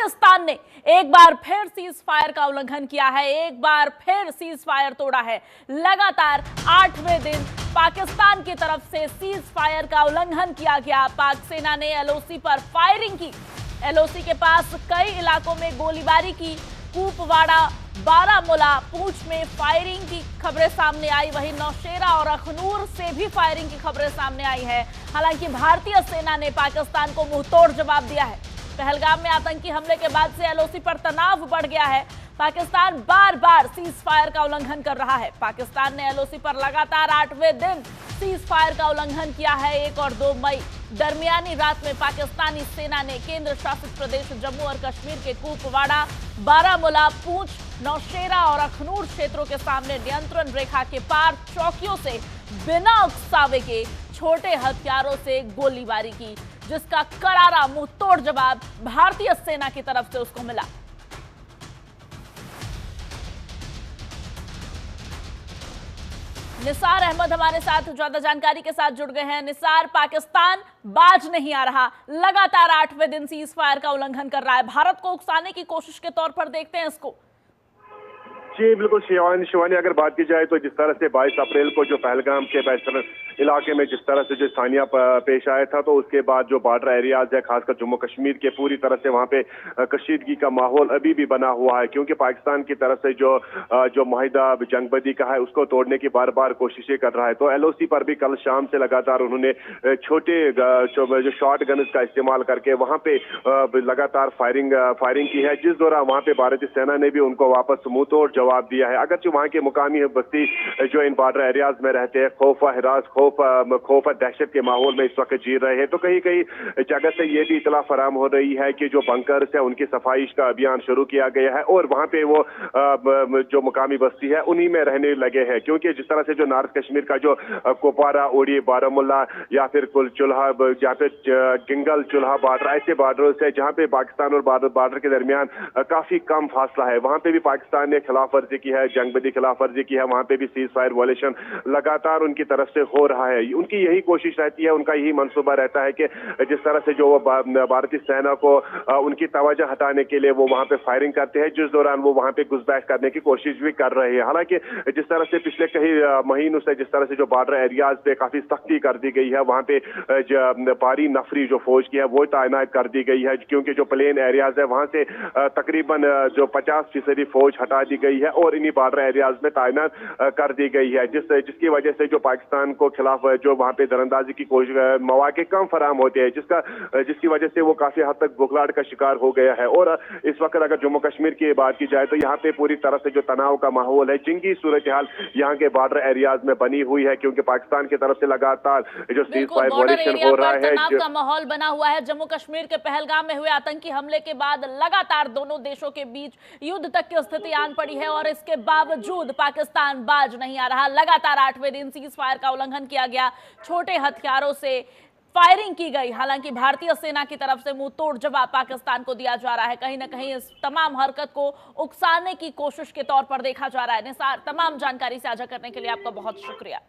पाकिस्तान ने एक बार फिर सीज फायर का उल्लंघन किया है, एक बार फिर सीज फायर तोड़ा है। लगातार 8वें दिन पाकिस्तान की तरफ से सीज फायर का उल्लंघन किया गया। पाक सेना ने एलओसी पर फायरिंग की। एलओसी के पास कई इलाकों में गोलीबारी की। कुपवाड़ा, बारामूला, पूंछ में फायरिंग की खबरें सामने आई। वहीं नौशेरा और अखनूर से भी फायरिंग की खबरें सामने आई है। हालांकि भारतीय सेना ने पाकिस्तान को मुंहतोड़ जवाब दिया है। पहलगाम में आतंकी हमले के बाद से एलओसी पर तनाव बढ़ गया है। पाकिस्तान बार बार सीज फायर का उल्लंघन कर रहा है। पाकिस्तान ने एलओसी पर लगातार 8वें दिन सीज फायर का उल्लंघन किया है। 1 और 2 मई दरमियानी रात में पाकिस्तानी सेना ने केंद्र शासित प्रदेश जम्मू और कश्मीर के कुपवाड़ा, बारामूला, पूंछ, नौशेरा और अखनूर क्षेत्रों के सामने नियंत्रण रेखा के पार चौकियों से बिना उकसावे के छोटे हथियारों से गोलीबारी की, जिसका करारा मुंहतोड़ जवाब भारतीय सेना की तरफ से उसको मिला। निसार अहमद हमारे साथ ज्यादा जानकारी के साथ जुड़ गए हैं। निसार, पाकिस्तान बाज नहीं आ रहा, लगातार 8वें दिन सीज फायर का उल्लंघन कर रहा है। भारत को उकसाने की कोशिश के तौर पर देखते हैं इसको। जी बिल्कुल शिवानी, अगर बात की जाए तो जिस तरह से 22 अप्रैल को जो पहलगाम के बैतरन इलाके में जिस तरह से जो स्थानीय पेश आया था, तो उसके बाद जो बॉर्डर एरियाज है, खासकर जम्मू कश्मीर के, पूरी तरह से वहां पे कशीदगी का माहौल अभी भी बना हुआ है। क्योंकि पाकिस्तान की तरफ से जो माहिदा जंगबंदी का है उसको तोड़ने की बार बार कोशिशें कर रहा है। तो एलओसी पर भी कल शाम से लगातार उन्होंने छोटे जो शॉर्ट गन्स का इस्तेमाल करके वहां पे लगातार फायरिंग की है, जिस दौरान वहां पे भारतीय सेना ने भी उनको वापस मुंहतोड़ जवाब दिया है। अगरचे वहां के मुकामी बस्ती जो इन बॉर्डर एरियाज में रहते हैं, खौफ दहशत के माहौल में इस वक्त जी रहे हैं। तो कहीं कहीं जगह से ये भी इतला फराम हो रही है कि जो बंकर्स है उनकी सफाई का अभियान शुरू किया गया है और वहां पे वो जो मुकामी बस्ती है उन्हीं में रहने लगे हैं। क्योंकि जिस तरह से जो नॉर्थ कश्मीर का जो कुपवाड़ा, उड़ी, बारामूला या फिर चुल्हा या फिर गिंगल चुल्हा बॉर्डर, ऐसे बॉर्डरों से जहाँ पे पाकिस्तान और बॉर्डर के दरमियान काफी कम फासला है, वहां पे भी पाकिस्तान ने खिलाफ वर्जी की है, जंगबंदी खिलाफ वर्जी की है। वहां पे भी सीज फायर वायलेशन लगातार उनकी तरफ से हो रहा है। उनकी यही कोशिश रहती है, उनका यही मंसूबा रहता है कि जिस तरह से जो भारतीय सेना को उनकी तवज्जो हटाने के लिए वो वहां पे फायरिंग करते हैं, जिस दौरान वो वहां पे घुसपैठ करने की कोशिश भी कर रहे हैं। हालांकि जिस तरह से पिछले कई महीनों से जिस तरह से जो बॉर्डर एरियाज पे काफी सख्ती कर दी गई है, वहां पे भारी नफरी जो फौज की है वो तैनात कर दी गई है। क्योंकि जो प्लेन एरियाज है वहां से तकरीबन जो 50% फौज हटा दी गई है और इन्हीं बॉर्डर एरियाज में तैनात कर दी गई है, जिसकी वजह से जो पाकिस्तान को खिलाफ जो वहां पे दरअंदाजी की कोशिश मौके कम फराम होते हैं, जिसकी वजह से वो काफी हद तक बुखलाहट का शिकार हो गया है। और इस वक्त अगर जम्मू कश्मीर की बात की जाए तो यहाँ पे पूरी तरह से जो तनाव का माहौल है, जंगी सूरत हाल यहाँ के बॉर्डर एरियाज में बनी हुई है। क्योंकि पाकिस्तान की तरफ से लगातार जो सीज फायर वायलेशन हो रहा है, तनाव का माहौल बना हुआ है। जम्मू कश्मीर के पहलगाम में हुए आतंकी हमले के बाद लगातार दोनों देशों के बीच युद्ध तक की स्थिति आन पड़ी है और इसके बावजूद पाकिस्तान बाज नहीं आ रहा। लगातार 8वें दिन सीज फायर का उल्लंघन किया गया, छोटे हथियारों से फायरिंग की गई। हालांकि भारतीय सेना की तरफ से मुंहतोड़ जवाब पाकिस्तान को दिया जा रहा है। कहीं ना कहीं इस तमाम हरकत को उकसाने की कोशिश के तौर पर देखा जा रहा है। निसार, तमाम जानकारी साझा करने के लिए आपका बहुत शुक्रिया।